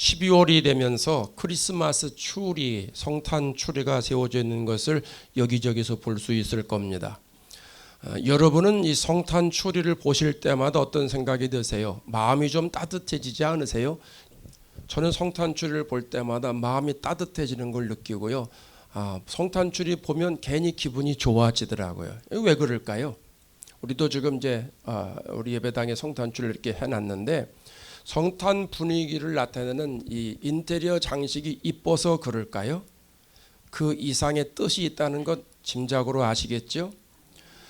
12월이 되면서 크리스마스 추리, 성탄 추리가 세워져 있는 것을 여기저기서 볼 수 있을 겁니다. 여러분은 이 성탄 추리를 보실 때마다 어떤 생각이 드세요? 마음이 좀 따뜻해지지 않으세요? 저는 성탄 추리를 볼 때마다 마음이 따뜻해지는 걸 느끼고요. 성탄 추리 보면 괜히 기분이 좋아지더라고요. 왜 그럴까요? 우리도 지금 이제 우리 예배당에 성탄 추리를 이렇게 해놨는데 성탄 분위기를 나타내는 이 인테리어 장식이 이뻐서 그럴까요? 그 이상의 뜻이 있다는 것 짐작으로 아시겠죠?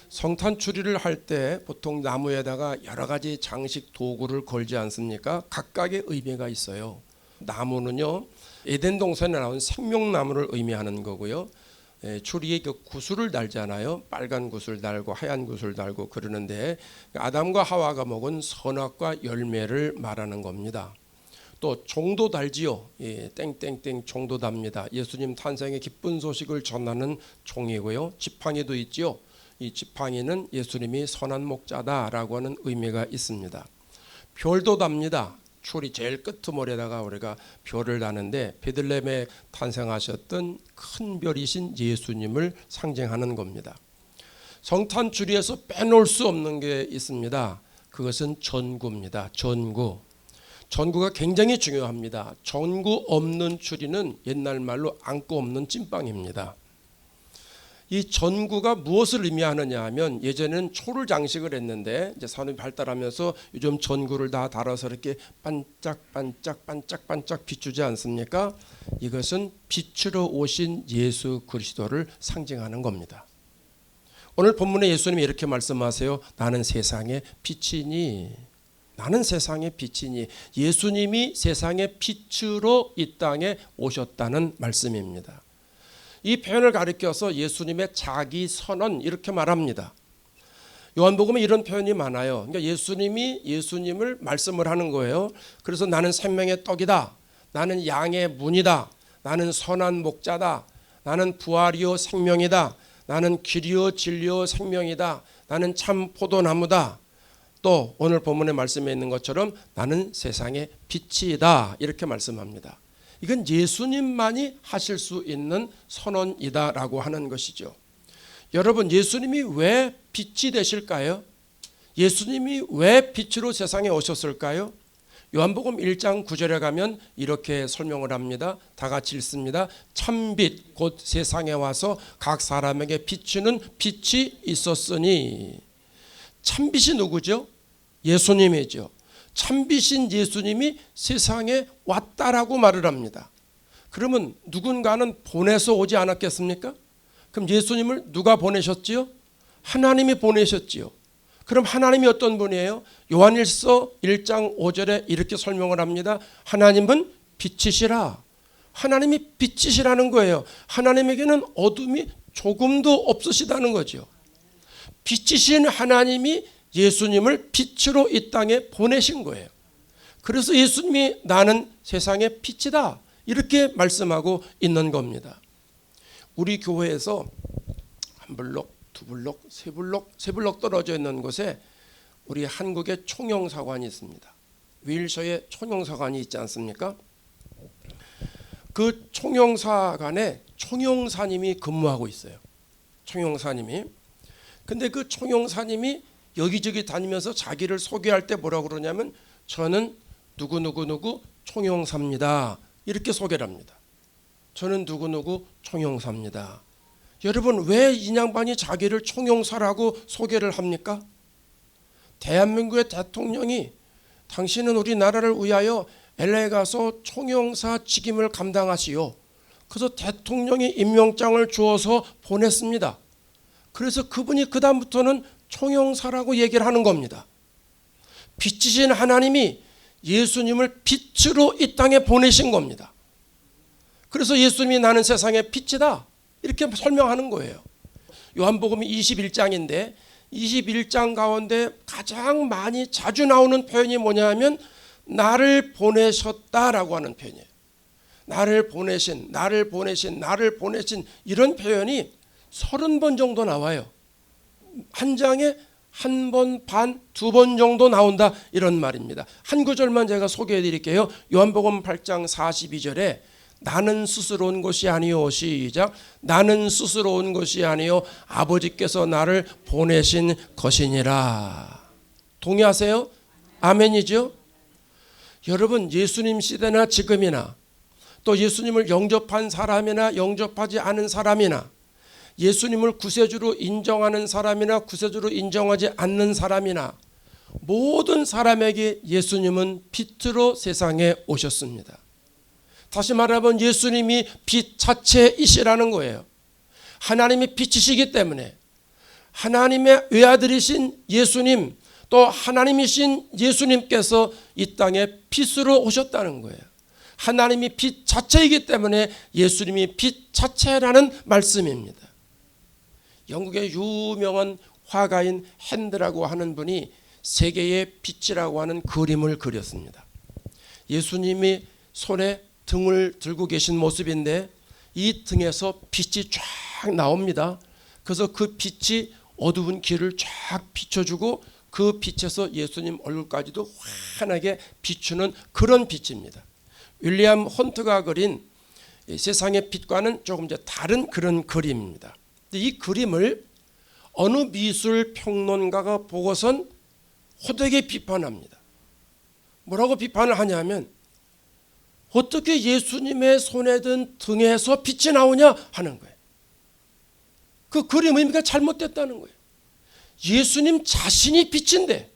성탄 추리를 할 때 보통 나무에다가 여러 가지 장식 도구를 걸지 않습니까? 각각의 의미가 있어요. 나무는요, 에덴 동산에 나온 생명나무를 의미하는 거고요. 추리에 그 구슬을 달잖아요. 빨간 구슬 달고 하얀 구슬 달고 그러는데 아담과 하와가 먹은 선악과 열매를 말하는 겁니다. 또 종도 달지요. 땡땡땡 종도 답니다. 예수님 탄생의 기쁜 소식을 전하는 종이고요. 지팡이도 있지요. 이 지팡이는 예수님이 선한 목자다라고 하는 의미가 있습니다. 별도 답니다. 추리 제일 끄트머리에다가 우리가 별을 다는데 베들레헴에 탄생하셨던 큰 별이신 예수님을 상징하는 겁니다. 성탄 추리에서 빼놓을 수 없는 게 있습니다. 그것은 전구입니다. 전구가 굉장히 중요합니다. 전구 없는 추리는 옛날 말로 안고 없는 찐빵입니다. 이 전구가 무엇을 의미하느냐 하면 예전에는 초를 장식을 했는데 이제 산업이 발달하면서 요즘 전구를 다 달아서 이렇게 반짝 비추지 않습니까? 이것은 빛으로 오신 예수 그리스도를 상징하는 겁니다. 오늘 본문에 예수님이 이렇게 말씀하세요. 나는 세상의 빛이니. 나는 세상의 빛이니. 예수님이 세상의 빛으로 이 땅에 오셨다는 말씀입니다. 이 표현을 가리켜서 예수님의 자기 선언 이렇게 말합니다. 요한복음에 이런 표현이 많아요. 그러니까 예수님이 예수님을 말씀을 하는 거예요. 그래서 나는 생명의 떡이다. 나는 양의 문이다. 나는 선한 목자다. 나는 부활이요 생명이다. 나는 길이요 진리요 생명이다. 나는 참 포도나무다. 또 오늘 본문의 말씀에 있는 것처럼 나는 세상의 빛이다. 이렇게 말씀합니다. 이건 예수님만이 하실 수 있는 선언이다라고 하는 것이죠. 여러분, 예수님이 왜 빛이 되실까요? 예수님이 왜 빛으로 세상에 오셨을까요? 요한복음 1장 9절에 가면 이렇게 설명을 합니다. 다 같이 읽습니다. 참빛 곧 세상에 와서 각 사람에게 비추는 빛이 있었으니. 참빛이 누구죠? 예수님이죠. 참빛인 예수님이 세상에 왔다라고 말을 합니다. 그러면 누군가는 보내서 오지 않았겠습니까? 그럼 예수님을 누가 보내셨지요? 하나님이 보내셨지요. 그럼 하나님이 어떤 분이에요? 요한일서 1장 5절에 이렇게 설명을 합니다. 하나님은 빛이시라. 하나님이 빛이시라는 거예요. 하나님에게는 어둠이 조금도 없으시다는 거죠. 빛이신 하나님이 예수님을 빛으로 이 땅에 보내신 거예요. 그래서 예수님이 나는 세상의 빛이다 이렇게 말씀하고 있는 겁니다. 우리 교회에서 한 블록, 두 블록, 세 블록 떨어져 있는 곳에 우리 한국의 총영사관이 있습니다. 윌셔에 총영사관이 있지 않습니까? 그 총영사관에 총영사님이 근무하고 있어요. 총영사님이. 근데 그 총영사님이 여기저기 다니면서 자기를 소개할 때 뭐라고 그러냐면 저는 누구누구 총영사입니다. 이렇게 소개를 합니다. 저는 누구누구 총영사입니다. 여러분, 왜 이 양반이 자기를 총영사라고 소개를 합니까? 대한민국의 대통령이 당신은 우리나라를 위하여 LA 가서 총영사 직임을 감당하시오. 그래서 대통령이 임명장을 주어서 보냈습니다. 그래서 그분이 그 다음부터는 총영사라고 얘기를 하는 겁니다. 빛이신 하나님이 예수님을 빛으로 이 땅에 보내신 겁니다. 그래서 예수님이 나는 세상의 빛이다 이렇게 설명하는 거예요. 요한복음 21장인데 21장 가운데 가장 많이 자주 나오는 표현이 뭐냐면 나를 보내셨다라고 하는 표현이에요. 나를 보내신 이런 표현이 30번 정도 나와요. 한 장에 한 번 반, 두 번 정도 나온다 이런 말입니다. 한 구절만 제가 소개해 드릴게요. 요한복음 8장 42절에 나는 스스로 온 것이 아니요, 시작. 나는 스스로 온 것이 아니요 아버지께서 나를 보내신 것이니라. 동의하세요? 아멘이죠? 여러분, 예수님 시대나 지금이나 또 예수님을 영접한 사람이나 영접하지 않은 사람이나 예수님을 구세주로 인정하는 사람이나 구세주로 인정하지 않는 사람이나 모든 사람에게 예수님은 빛으로 세상에 오셨습니다. 다시 말하면 예수님이 빛 자체이시라는 거예요. 하나님이 빛이시기 때문에 하나님의 외아들이신 예수님, 또 하나님이신 예수님께서 이 땅에 빛으로 오셨다는 거예요. 하나님이 빛 자체이기 때문에 예수님이 빛 자체라는 말씀입니다. 영국의 유명한 화가인 핸드라고 하는 분이 세계의 빛이라고 하는 그림을 그렸습니다. 예수님이 손에 등을 들고 계신 모습인데 이 등에서 빛이 쫙 나옵니다. 그래서 그 빛이 어두운 길을 쫙 비춰주고 그 빛에서 예수님 얼굴까지도 환하게 비추는 그런 빛입니다. 윌리엄 헌트가 그린 세상의 빛과는 조금 다른 그런 그림입니다. 이 그림을 어느 미술 평론가가 보고선 호되게 비판합니다. 뭐라고 비판을 하냐면 어떻게 예수님의 손에 든 등에서 빛이 나오냐 하는 거예요. 그 그림 의미가 잘못됐다는 거예요. 예수님 자신이 빛인데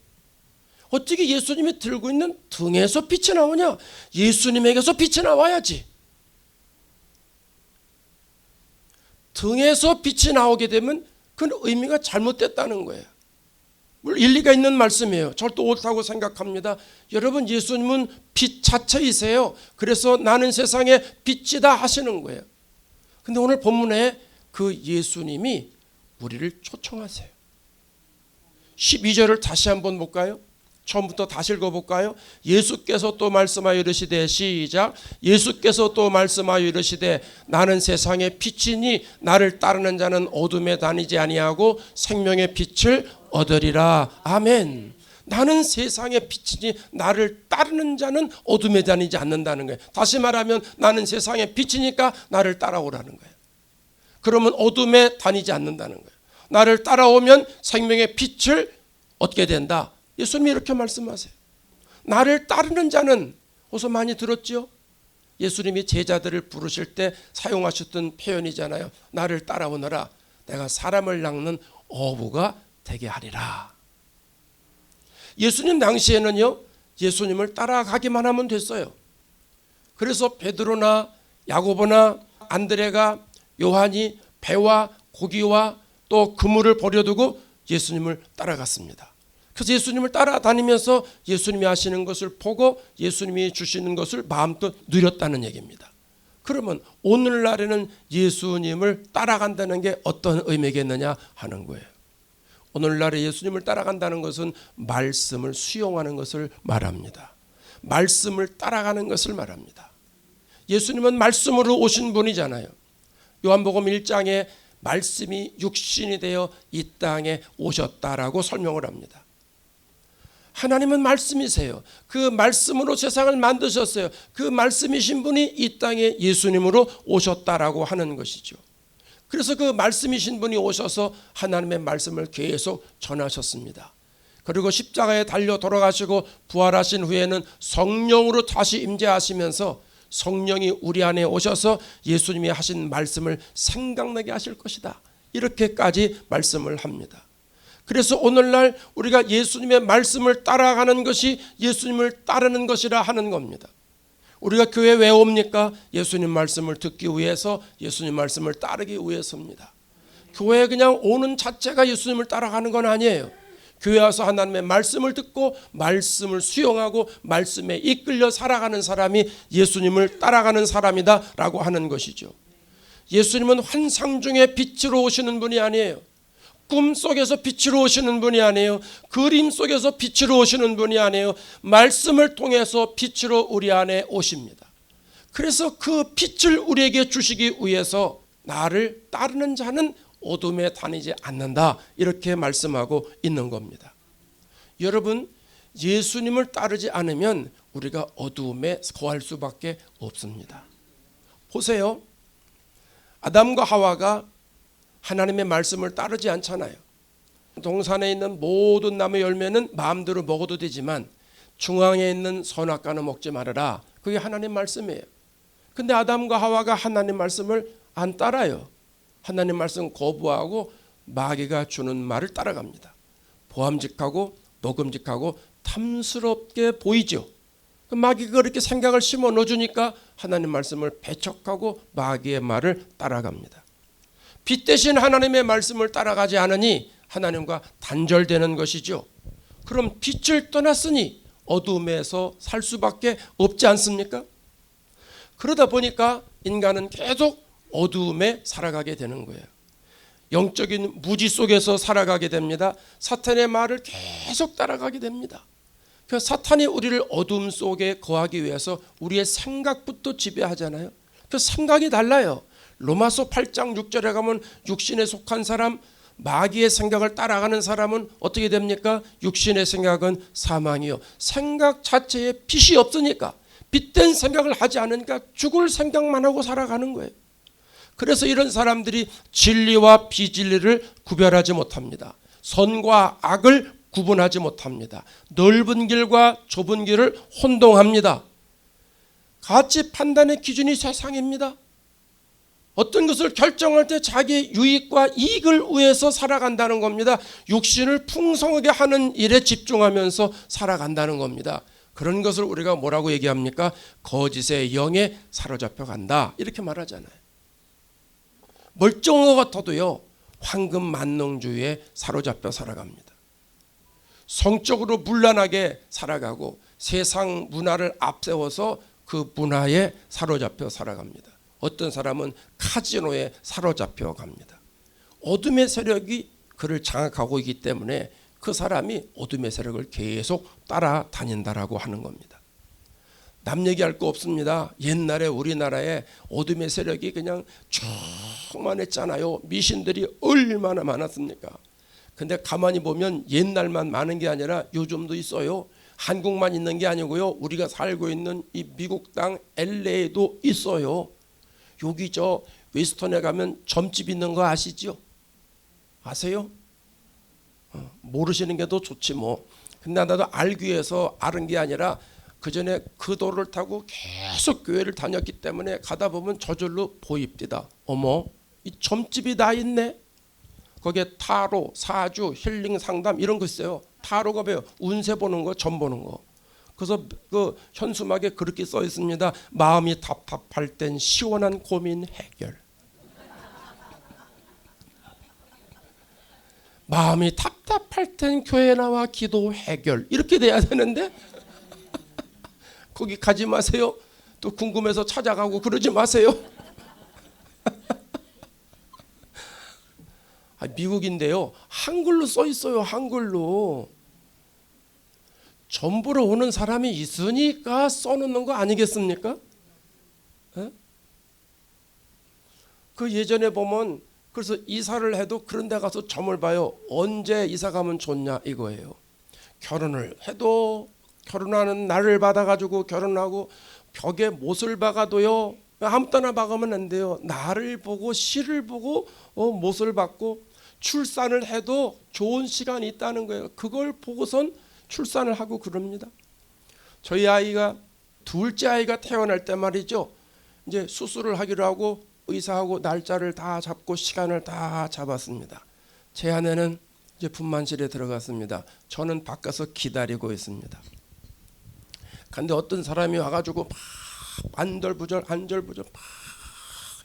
어떻게 예수님이 들고 있는 등에서 빛이 나오냐? 예수님에게서 빛이 나와야지. 등에서 빛이 나오게 되면 그 의미가 잘못됐다는 거예요. 물론 일리가 있는 말씀이에요. 저도 옳다고 생각합니다. 여러분, 예수님은 빛 자체이세요. 그래서 나는 세상의 빛이다 하시는 거예요. 근데 오늘 본문에 그 예수님이 우리를 초청하세요. 12절을 다시 한번 볼까요? 처음부터 다시 읽어볼까요? 예수께서 또 말씀하여 이르시되, 시작. 예수께서 또 말씀하여 이르시되 나는 세상의 빛이니 나를 따르는 자는 어둠에 다니지 아니하고 생명의 빛을 얻으리라. 아멘. 나는 세상의 빛이니 나를 따르는 자는 어둠에 다니지 않는다는 거예요. 다시 말하면 나는 세상의 빛이니까 나를 따라오라는 거예요. 그러면 어둠에 다니지 않는다는 거예요. 나를 따라오면 생명의 빛을 얻게 된다. 예수님이 이렇게 말씀하세요. 나를 따르는 자는, 어서 많이 들었죠? 예수님이 제자들을 부르실 때 사용하셨던 표현이잖아요. 나를 따라오너라. 내가 사람을 낚는 어부가 되게 하리라. 예수님 당시에는요, 예수님을 따라가기만 하면 됐어요. 그래서 베드로나 야고보나 안드레가, 요한이 배와 고기와 또 그물을 버려두고 예수님을 따라갔습니다. 그래서 예수님을 따라다니면서 예수님이 하시는 것을 보고 예수님이 주시는 것을 마음껏 누렸다는 얘기입니다. 그러면 오늘날에는 예수님을 따라간다는 게 어떤 의미겠느냐 하는 거예요. 오늘날에 예수님을 따라간다는 것은 말씀을 수용하는 것을 말합니다. 말씀을 따라가는 것을 말합니다. 예수님은 말씀으로 오신 분이잖아요. 요한복음 1장에 말씀이 육신이 되어 이 땅에 오셨다라고 설명을 합니다. 하나님은 말씀이세요. 그 말씀으로 세상을 만드셨어요. 그 말씀이신 분이 이 땅에 예수님으로 오셨다라고 하는 것이죠. 그래서 그 말씀이신 분이 오셔서 하나님의 말씀을 계속 전하셨습니다. 그리고 십자가에 달려 돌아가시고 부활하신 후에는 성령으로 다시 임재하시면서 성령이 우리 안에 오셔서 예수님이 하신 말씀을 생각나게 하실 것이다. 이렇게까지 말씀을 합니다. 그래서 오늘날 우리가 예수님의 말씀을 따라가는 것이 예수님을 따르는 것이라 하는 겁니다. 우리가 교회 왜 옵니까? 예수님 말씀을 듣기 위해서, 예수님 말씀을 따르기 위해서입니다. 교회에 그냥 오는 자체가 예수님을 따라가는 건 아니에요. 교회 와서 하나님의 말씀을 듣고 말씀을 수용하고 말씀에 이끌려 살아가는 사람이 예수님을 따라가는 사람이다라고 하는 것이죠. 예수님은 환상 중에 빛으로 오시는 분이 아니에요. 꿈 속에서 빛으로 오시는 분이 아니에요. 그림 속에서 빛으로 오시는 분이 아니에요. 말씀을 통해서 빛으로 우리 안에 오십니다. 그래서 그 빛을 우리에게 주시기 위해서 나를 따르는 자는 어둠에 다니지 않는다. 이렇게 말씀하고 있는 겁니다. 여러분, 예수님을 따르지 않으면 우리가 어두움에 거할 수밖에 없습니다. 보세요. 아담과 하와가 하나님의 말씀을 따르지 않잖아요. 동산에 있는 모든 나무 열매는 마음대로 먹어도 되지만 중앙에 있는 선악과는 먹지 말아라. 그게 하나님 말씀이에요. 근데 아담과 하와가 하나님 말씀을 안 따라요. 하나님 말씀 거부하고 마귀가 주는 말을 따라갑니다. 보암직하고 먹음직하고 탐스럽게 보이죠. 마귀가 그렇게 생각을 심어 넣어주니까 하나님 말씀을 배척하고 마귀의 말을 따라갑니다. 빛 대신 하나님의 말씀을 따라가지 않으니 하나님과 단절되는 것이죠. 그럼 빛을 떠났으니 어둠에서 살 수밖에 없지 않습니까? 그러다 보니까 인간은 계속 어두움에 살아가게 되는 거예요. 영적인 무지 속에서 살아가게 됩니다. 사탄의 말을 계속 따라가게 됩니다. 그 사탄이 우리를 어둠 속에 거하기 위해서 우리의 생각부터 지배하잖아요. 그 생각이 달라요. 로마서 8장 6절에 가면 육신에 속한 사람, 마귀의 생각을 따라가는 사람은 어떻게 됩니까? 육신의 생각은 사망이요. 생각 자체에 빛이 없으니까, 빛된 생각을 하지 않으니까 죽을 생각만 하고 살아가는 거예요. 그래서 이런 사람들이 진리와 비진리를 구별하지 못합니다. 선과 악을 구분하지 못합니다. 넓은 길과 좁은 길을 혼동합니다. 가치 판단의 기준이 세상입니다. 어떤 것을 결정할 때 자기의 유익과 이익을 위해서 살아간다는 겁니다. 육신을 풍성하게 하는 일에 집중하면서 살아간다는 겁니다. 그런 것을 우리가 뭐라고 얘기합니까? 거짓의 영에 사로잡혀 간다. 이렇게 말하잖아요. 멀쩡한 것 같아도요, 황금 만능주의에 사로잡혀 살아갑니다. 성적으로 문란하게 살아가고 세상 문화를 앞세워서 그 문화에 사로잡혀 살아갑니다. 어떤 사람은 카지노에 사로잡혀 갑니다. 어둠의 세력이 그를 장악하고 있기 때문에 그 사람이 어둠의 세력을 계속 따라다닌다라고 하는 겁니다. 남 얘기할 거 없습니다. 옛날에 우리나라에 어둠의 세력이 그냥 충만했잖아요. 미신들이 얼마나 많았습니까? 근데 가만히 보면 옛날만 많은 게 아니라 요즘도 있어요. 한국만 있는 게 아니고요. 우리가 살고 있는 이 미국 땅 LA도 있어요. 여기 저 웨스턴에 가면 점집 있는 거 아시죠? 아세요? 모르시는 게 더 좋지 뭐. 근데 나도 알기 위해서 아는 게 아니라 그 전에 그 도를 타고 계속 교회를 다녔기 때문에 가다 보면 저절로 보입니다. 어머, 이 점집이 다 있네. 거기에 타로, 사주, 힐링 상담 이런 거 있어요. 타로가 뭐예요? 운세 보는 거, 점 보는 거. 그래서 그 현수막에 그렇게 써 있습니다. 마음이 답답할 땐 시원한 고민 해결. 마음이 답답할 땐 교회 나와 기도 해결. 이렇게 돼야 되는데 거기 가지 마세요. 또 궁금해서 찾아가고 그러지 마세요. 미국인데요, 한글로 써 있어요. 한글로. 점 보러 오는 사람이 있으니까 써놓는 거 아니겠습니까? 에? 그 예전에 보면 그래서 이사를 해도 그런 데 가서 점을 봐요. 언제 이사 가면 좋냐 이거예요. 결혼을 해도 결혼하는 날을 받아가지고 결혼하고 벽에 못을 박아도요, 아무 때나 박으면 안 돼요. 날을 보고 시를 보고 못을 박고, 출산을 해도 좋은 시간이 있다는 거예요. 그걸 보고선 출산을 하고 그럽니다. 저희 아이가 둘째 아이가 태어날 때 말이죠, 이제 수술을 하기로 하고 의사하고 날짜를 다 잡고 시간을 다 잡았습니다. 제 아내는 이제 분만실에 들어갔습니다. 저는 바깥에서 기다리고 있습니다. 근데 어떤 사람이 와가지고 막 안절부절 막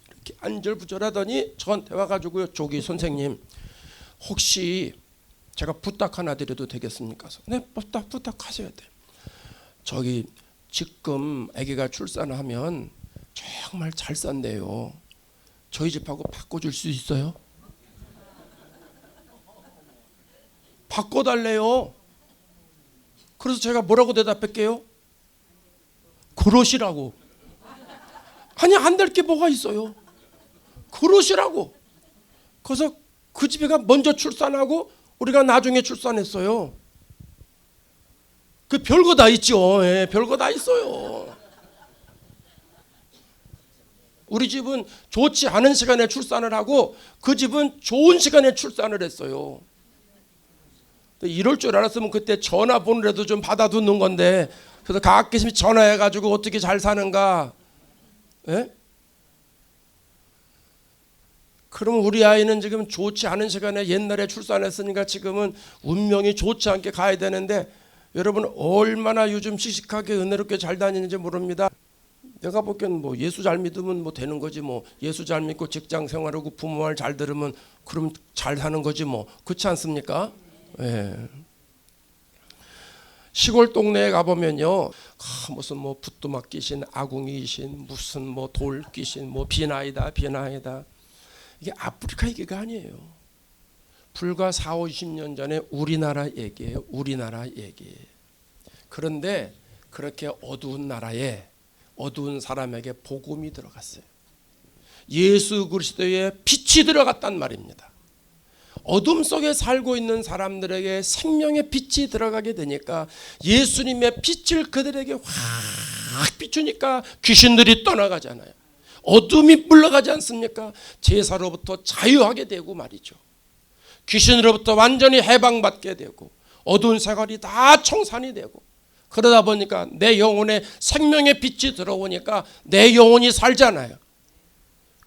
이렇게 안절부절하더니 저한테 와가지고요, 저기 선생님 혹시 제가 부탁 하나 드려도 되겠습니까? 네, 부탁하셔야 돼요. 저기 지금 아기가 출산하면 정말 잘 산대요. 저희 집하고 바꿔줄 수 있어요? 바꿔달래요. 그래서 제가 뭐라고 대답할게요? 그러시라고. 아니 안 될 게 뭐가 있어요. 그러시라고. 그래서 그 집애가 먼저 출산하고 우리가 나중에 출산했어요. 그 별거 다 있죠. 예, 별거 다 있어요. 우리 집은 좋지 않은 시간에 출산을 하고 그 집은 좋은 시간에 출산을 했어요. 이럴 줄 알았으면 그때 전화번호라도 좀 받아두는 건데, 그래서 가끔씩 전화해가지고 어떻게 잘 사는가. 예? 그러면 우리 아이는 지금 좋지 않은 시간에 옛날에 출산했으니까 지금은 운명이 좋지 않게 가야 되는데, 여러분 얼마나 요즘 씩씩하게 은혜롭게 잘 다니는지 모릅니다. 내가 보기엔 뭐 예수 잘 믿으면 뭐 되는 거지 뭐. 예수 잘 믿고 직장 생활하고 부모 말 잘 들으면 그럼 잘 사는 거지 뭐. 그렇지 않습니까? 예. 시골 동네에 가보면요, 무슨 뭐 부뚜막 귀신, 아궁이 귀신, 무슨 뭐 돌 귀신, 뭐 비나이다. 이게 아프리카 얘기가 아니에요. 불과 40-50년 전에 우리나라 얘기예요. 우리나라 얘기. 그런데 그렇게 어두운 나라에 어두운 사람에게 복음이 들어갔어요. 예수 그리스도의 빛이 들어갔단 말입니다. 어둠 속에 살고 있는 사람들에게 생명의 빛이 들어가게 되니까 예수님의 빛을 그들에게 확 비추니까 귀신들이 떠나가잖아요. 어둠이 물러가지 않습니까? 제사로부터 자유하게 되고 말이죠. 귀신으로부터 완전히 해방받게 되고 어두운 생활이 다 청산이 되고, 그러다 보니까 내 영혼에 생명의 빛이 들어오니까 내 영혼이 살잖아요.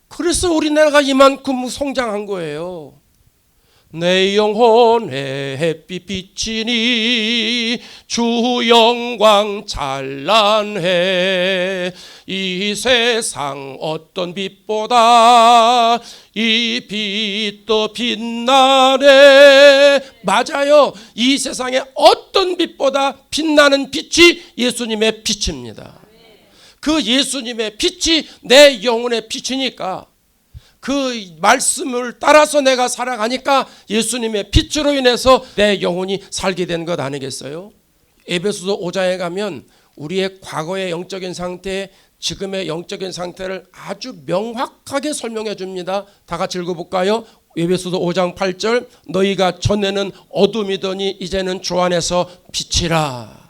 그래서 우리나라가 이만큼 성장한 거예요. 내 영혼에 햇빛 비치니 주 영광 찬란해. 이 세상 어떤 빛보다 이 빛도 빛나네. 맞아요. 이 세상에 어떤 빛보다 빛나는 빛이 예수님의 빛입니다. 그 예수님의 빛이 내 영혼의 빛이니까 그 말씀을 따라서 내가 살아가니까 예수님의 빛으로 인해서 내 영혼이 살게 된 것 아니겠어요? 에베소서 5장에 가면 우리의 과거의 영적인 상태, 지금의 영적인 상태를 아주 명확하게 설명해 줍니다. 다 같이 읽어볼까요? 에베소서 5장 8절, 너희가 전에는 어둠이더니 이제는 주 안에서 빛이라.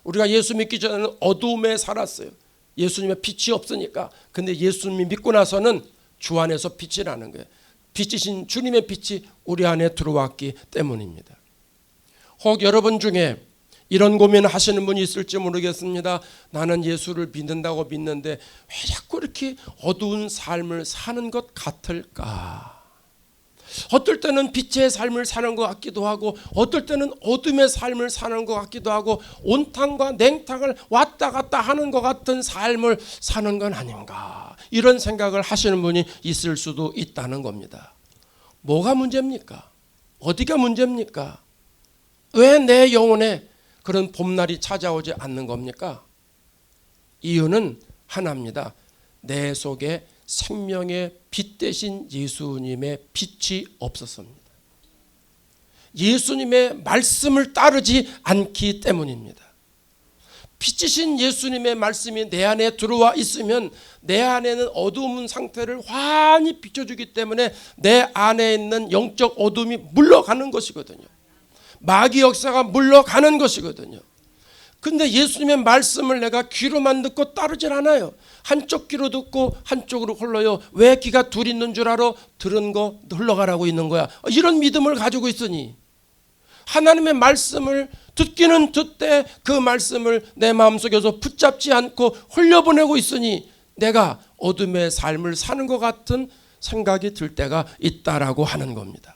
우리가 예수 믿기 전에는 어둠에 살았어요. 예수님의 빛이 없으니까. 근데 예수님이 믿고 나서는 주 안에서 빛이 나는 거예요. 빛이신 주님의 빛이 우리 안에 들어왔기 때문입니다. 혹 여러분 중에 이런 고민을 하시는 분이 있을지 모르겠습니다. 나는 예수를 믿는다고 믿는데 왜 자꾸 이렇게 어두운 삶을 사는 것 같을까? 어떨 때는 빛의 삶을 사는 것 같기도 하고 어떨 때는 어둠의 삶을 사는 것 같기도 하고 온탕과 냉탕을 왔다 갔다 하는 것 같은 삶을 사는 건 아닌가, 이런 생각을 하시는 분이 있을 수도 있다는 겁니다. 뭐가 문제입니까? 어디가 문제입니까? 왜 내 영혼에 그런 봄날이 찾아오지 않는 겁니까? 이유는 하나입니다. 내 속에 생명의 빛 대신 예수님의 빛이 없었습니다. 예수님의 말씀을 따르지 않기 때문입니다. 빛이신 예수님의 말씀이 내 안에 들어와 있으면 내 안에는 어두운 상태를 환히 비춰주기 때문에 내 안에 있는 영적 어둠이 물러가는 것이거든요. 마귀 역사가 물러가는 것이거든요. 근데 예수님의 말씀을 내가 귀로만 듣고 따르질 않아요. 한쪽 귀로 듣고 한쪽으로 흘러요. 왜 귀가 둘 있는 줄 알아? 들은 거 흘러가라고 있는 거야. 이런 믿음을 가지고 있으니 하나님의 말씀을 듣기는 듣되 그 말씀을 내 마음속에서 붙잡지 않고 흘려보내고 있으니 내가 어둠의 삶을 사는 것 같은 생각이 들 때가 있다라고 하는 겁니다.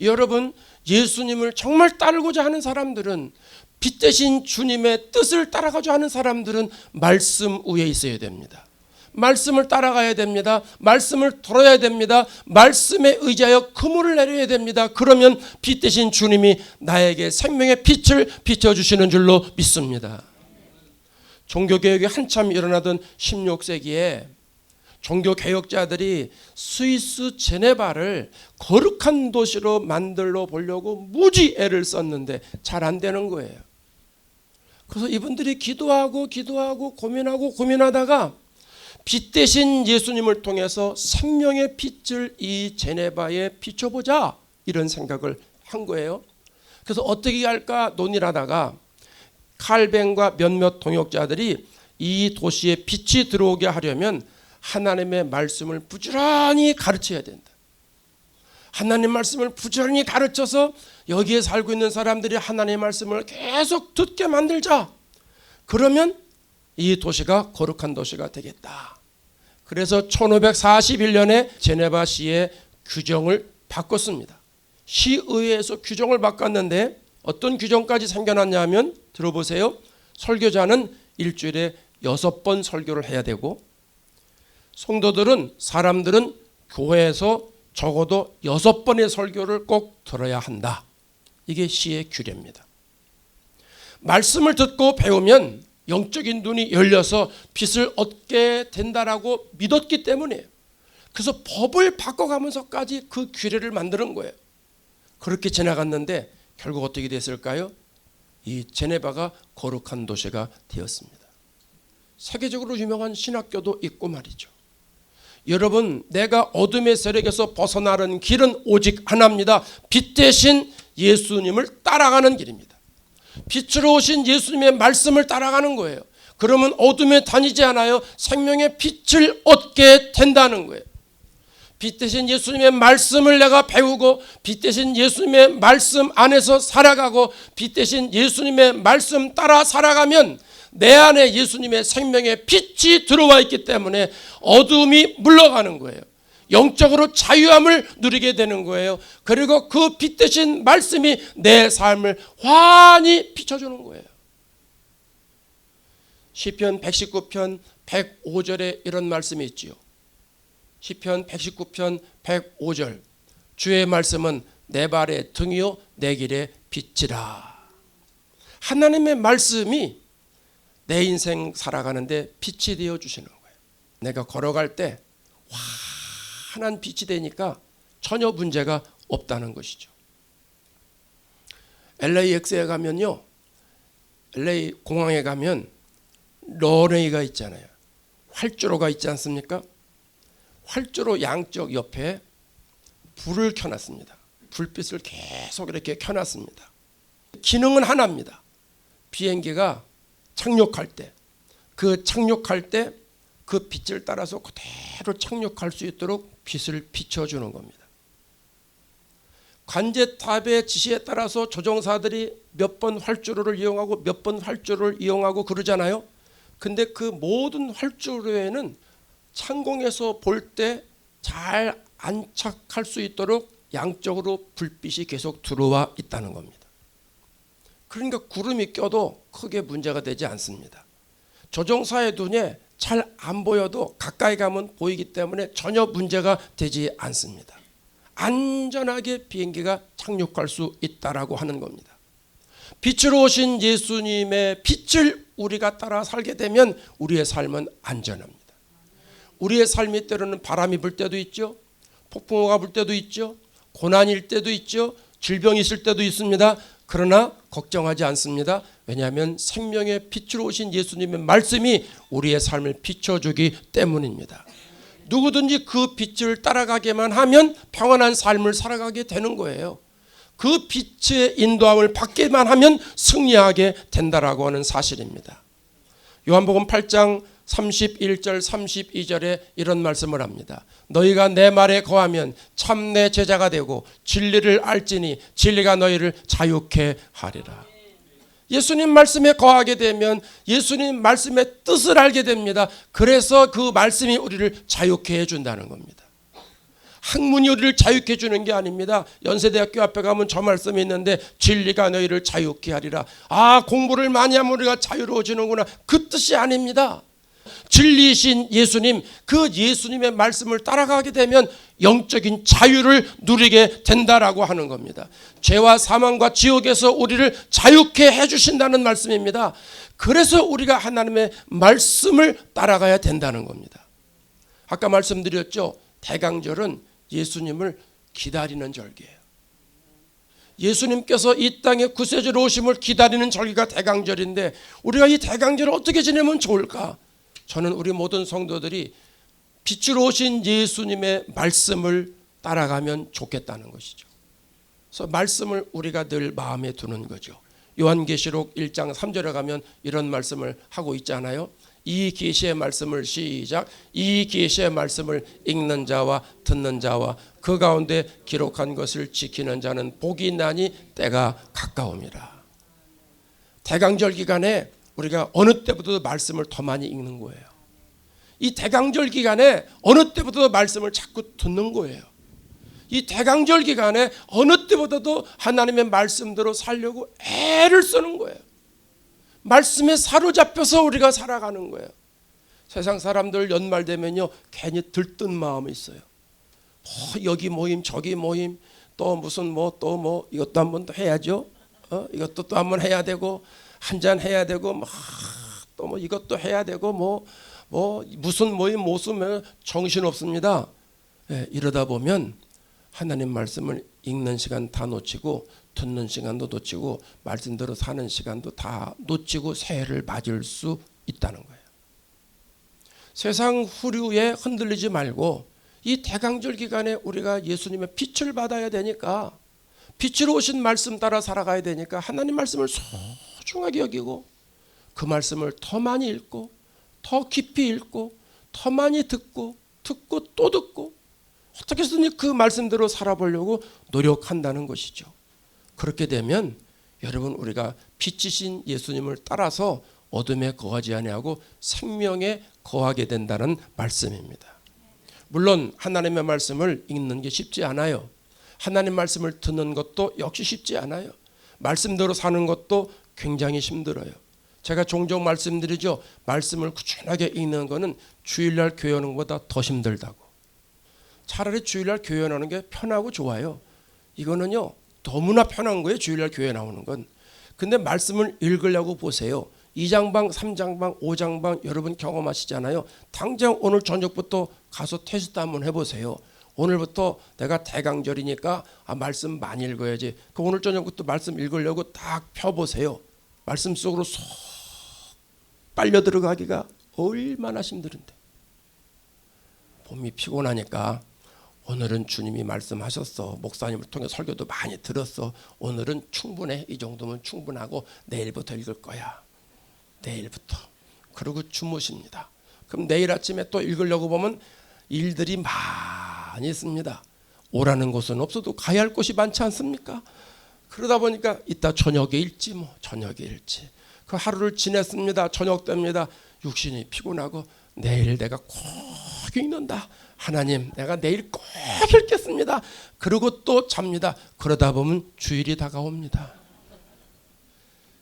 여러분, 예수님을 정말 따르고자 하는 사람들은, 빛 대신 주님의 뜻을 따라가고자 하는 사람들은 말씀 위에 있어야 됩니다. 말씀을 따라가야 됩니다. 말씀을 들어야 됩니다. 말씀에 의지하여 그물을 내려야 됩니다. 그러면 빛 대신 주님이 나에게 생명의 빛을 비춰주시는 줄로 믿습니다. 종교개혁이 한참 일어나던 16세기에 종교개혁자들이 스위스 제네바를 거룩한 도시로 만들어 보려고 무지 애를 썼는데 잘 안 되는 거예요. 그래서 이분들이 기도하고 고민하다가 빛 대신 예수님을 통해서 생명의 빛을 이 제네바에 비춰보자, 이런 생각을 한 거예요. 그래서 어떻게 할까 논의를 하다가 칼뱅과 몇몇 동역자들이 이 도시에 빛이 들어오게 하려면 하나님의 말씀을 부지런히 가르쳐야 된다. 하나님 말씀을 부지런히 가르쳐서 여기에 살고 있는 사람들이 하나님의 말씀을 계속 듣게 만들자. 그러면 이 도시가 거룩한 도시가 되겠다. 그래서 1541년에 제네바시의 규정을 바꿨습니다. 시의회에서 규정을 바꿨는데 어떤 규정까지 생겨났냐면 들어보세요. 설교자는 일주일에 6번 설교를 해야 되고, 사람들은 교회에서 적어도 6번의 설교를 꼭 들어야 한다. 이게 시의 규례입니다. 말씀을 듣고 배우면 영적인 눈이 열려서 빛을 얻게 된다라고 믿었기 때문이에요. 그래서 법을 바꿔가면서까지 그 규례를 만드는 거예요. 그렇게 지나갔는데 결국 어떻게 됐을까요? 이 제네바가 거룩한 도시가 되었습니다. 세계적으로 유명한 신학교도 있고 말이죠. 여러분, 내가 어둠의 세력에서 벗어나는 길은 오직 하나입니다. 빛 대신 예수님을 따라가는 길입니다. 빛으로 오신 예수님의 말씀을 따라가는 거예요. 그러면 어둠에 다니지 않아요. 생명의 빛을 얻게 된다는 거예요. 빛 대신 예수님의 말씀을 내가 배우고, 빛 대신 예수님의 말씀 안에서 살아가고, 빛 대신 예수님의 말씀 따라 살아가면 내 안에 예수님의 생명의 빛이 들어와 있기 때문에 어둠이 물러가는 거예요. 영적으로 자유함을 누리게 되는 거예요. 그리고 그 빛 대신 말씀이 내 삶을 환히 비춰주는 거예요. 시편 119편 105절에 이런 말씀이 있지요. 시편 119편 105절, 주의 말씀은 내 발의 등이요 내 길의 빛이라. 하나님의 말씀이 내 인생 살아가는데 빛이 되어주시는 거예요. 내가 걸어갈 때 환한 빛이 되니까 전혀 문제가 없다는 것이죠. LAX에 가면요, LA 공항에 가면 런웨이가 있잖아요. 활주로가 있지 않습니까? 활주로 양쪽 옆에 불을 켜놨습니다. 불빛을 계속 이렇게 켜놨습니다. 기능은 하나입니다. 비행기가 착륙할 때 그 빛을 따라서 그대로 착륙할 수 있도록 빛을 비춰주는 겁니다. 관제탑의 지시에 따라서 조종사들이 몇 번 활주로를 이용하고 몇 번 활주로를 이용하고 그러잖아요. 근데 그 모든 활주로에는 창공에서 볼 때 잘 안착할 수 있도록 양쪽으로 불빛이 계속 들어와 있다는 겁니다. 그러니까 구름이 껴도 크게 문제가 되지 않습니다. 조종사의 눈에 잘 안 보여도 가까이 가면 보이기 때문에 전혀 문제가 되지 않습니다. 안전하게 비행기가 착륙할 수 있다라고 하는 겁니다. 빛으로 오신 예수님의 빛을 우리가 따라 살게 되면 우리의 삶은 안전합니다. 우리의 삶이 때로는 바람이 불 때도 있죠. 폭풍우가 불 때도 있죠. 고난일 때도 있죠. 질병이 있을 때도 있습니다. 그러나 걱정하지 않습니다. 왜냐하면 생명의 빛으로 오신 예수님의 말씀이 우리의 삶을 비춰주기 때문입니다. 누구든지 그 빛을 따라가게만 하면 평안한 삶을 살아가게 되는 거예요. 그 빛의 인도함을 받게만 하면 승리하게 된다라고 하는 사실입니다. 요한복음 8장 31절 32절에 이런 말씀을 합니다. 너희가 내 말에 거하면 참 내 제자가 되고 진리를 알지니 진리가 너희를 자유케 하리라. 예수님 말씀에 거하게 되면 예수님 말씀의 뜻을 알게 됩니다. 그래서 그 말씀이 우리를 자유케 해준다는 겁니다. 학문이 우리를 자유케 해주는 게 아닙니다. 연세대학교 앞에 가면 저 말씀이 있는데 진리가 너희를 자유케 하리라. 아, 공부를 많이 하면 우리가 자유로워지는구나. 그 뜻이 아닙니다. 진리이신 예수님, 그 예수님의 말씀을 따라가게 되면 영적인 자유를 누리게 된다라고 하는 겁니다. 죄와 사망과 지옥에서 우리를 자유케 해주신다는 말씀입니다. 그래서 우리가 하나님의 말씀을 따라가야 된다는 겁니다. 아까 말씀드렸죠. 대강절은 예수님을 기다리는 절기예요. 예수님께서 이 땅에 구세주로 오심을 기다리는 절기가 대강절인데 우리가 이 대강절을 어떻게 지내면 좋을까? 저는 우리 모든 성도들이 빛으로 오신 예수님의 말씀을 따라가면 좋겠다는 것이죠. 그래서 말씀을 우리가 늘 마음에 두는 거죠. 요한계시록 1장 3절에 가면 이런 말씀을 하고 있잖아요. 이 계시의 말씀을 시작. 이 계시의 말씀을 읽는 자와 듣는 자와 그 가운데 기록한 것을 지키는 자는 복이 나니 때가 가까움이라. 대강절 기간에 우리가 어느 때보다도 말씀을 더 많이 읽는 거예요. 이 대강절 기간에 어느 때보다도 말씀을 자꾸 듣는 거예요. 이 대강절 기간에 어느 때보다도 하나님의 말씀대로 살려고 애를 쓰는 거예요. 말씀에 사로잡혀서 우리가 살아가는 거예요. 세상 사람들 연말 되면요 괜히 들뜬 마음이 있어요. 여기 모임 저기 모임 또 무슨 또 이것도 한번 더 해야죠. 이것도 또 한번 해야 되고 한잔 해야 되고 또 이것도 해야 되고 무슨 모임 정신 없습니다. 이러다 보면 하나님 말씀을 읽는 시간 다 놓치고 듣는 시간도 놓치고 말씀대로 사는 시간도 다 놓치고 새해를 맞을 수 있다는 거예요. 세상 후류에 흔들리지 말고 이 대강절 기간에 우리가 예수님의 빛을 받아야 되니까 빛으로 오신 말씀 따라 살아가야 되니까 하나님 말씀을 소중하게 여기고 그 말씀을 더 많이 읽고 더 깊이 읽고 더 많이 듣고 또 듣고 어떻게 해서든 그 말씀대로 살아보려고 노력한다는 것이죠. 그렇게 되면 여러분 우리가 빛이신 예수님을 따라서 어둠에 거하지 아니하고 생명에 거하게 된다는 말씀입니다. 물론 하나님의 말씀을 읽는 게 쉽지 않아요. 하나님 말씀을 듣는 것도 역시 쉽지 않아요. 말씀대로 사는 것도 굉장히 힘들어요. 제가 종종 말씀드리죠. 말씀을 꾸준하게 읽는 거는 주일날 교회 오는 것보다 더 힘들다고. 차라리 주일날 교회 나오는 게 편하고 좋아요. 이거는요 너무나 편한 거예요. 주일날 교회 나오는 건. 근데 말씀을 읽으려고 보세요. 2장방 3장방 5장방 여러분 경험하시잖아요. 당장 오늘 저녁부터 가서 테스트 한번 해보세요. 오늘부터 내가 대강절이니까 말씀 많이 읽어야지. 오늘 저녁부터 말씀 읽으려고 딱 펴보세요. 말씀 속으로 쏙 빨려 들어가기가 얼마나 힘들은데. 몸이 피곤하니까 오늘은 주님이 말씀하셨어. 목사님을 통해 설교도 많이 들었어. 오늘은 충분해. 이 정도면 충분하고 내일부터 읽을 거야. 내일부터. 그러고 주무십니다. 그럼 내일 아침에 또 읽으려고 보면 일들이 많이 있습니다. 오라는 곳은 없어도 가야 할 곳이 많지 않습니까? 그러다 보니까 이따 저녁에 읽지 저녁에 읽지. 그 하루를 지냈습니다. 저녁 됩니다. 육신이 피곤하고 내일 내가 꼭 읽는다. 하나님 내가 내일 꼭 읽겠습니다. 그리고 또 잡니다. 그러다 보면 주일이 다가옵니다.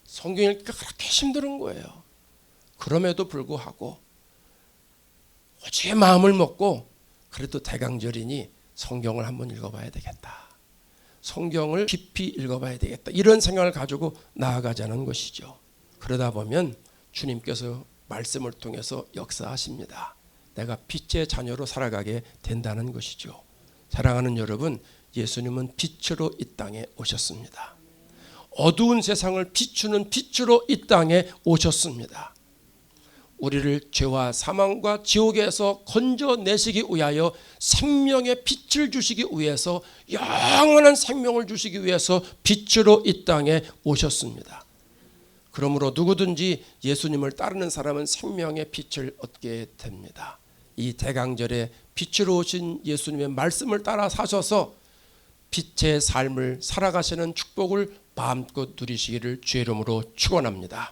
성경 읽기가 그렇게 힘든 거예요. 그럼에도 불구하고 오직 마음을 먹고 그래도 대강절이니 성경을 한번 읽어봐야 되겠다. 성경을 깊이 읽어봐야 되겠다. 이런 생각을 가지고 나아가자는 것이죠. 그러다 보면 주님께서 말씀을 통해서 역사하십니다. 내가 빛의 자녀로 살아가게 된다는 것이죠. 사랑하는 여러분, 예수님은 빛으로 이 땅에 오셨습니다. 어두운 세상을 비추는 빛으로 이 땅에 오셨습니다. 우리를 죄와 사망과 지옥에서 건져내시기 위하여 생명의 빛을 주시기 위해서 영원한 생명을 주시기 위해서 빛으로 이 땅에 오셨습니다. 그러므로 누구든지 예수님을 따르는 사람은 생명의 빛을 얻게 됩니다. 이 대강절에 빛으로 오신 예수님의 말씀을 따라 사셔서 빛의 삶을 살아가시는 축복을 마음껏 누리시기를 주의 이름으로 축원합니다.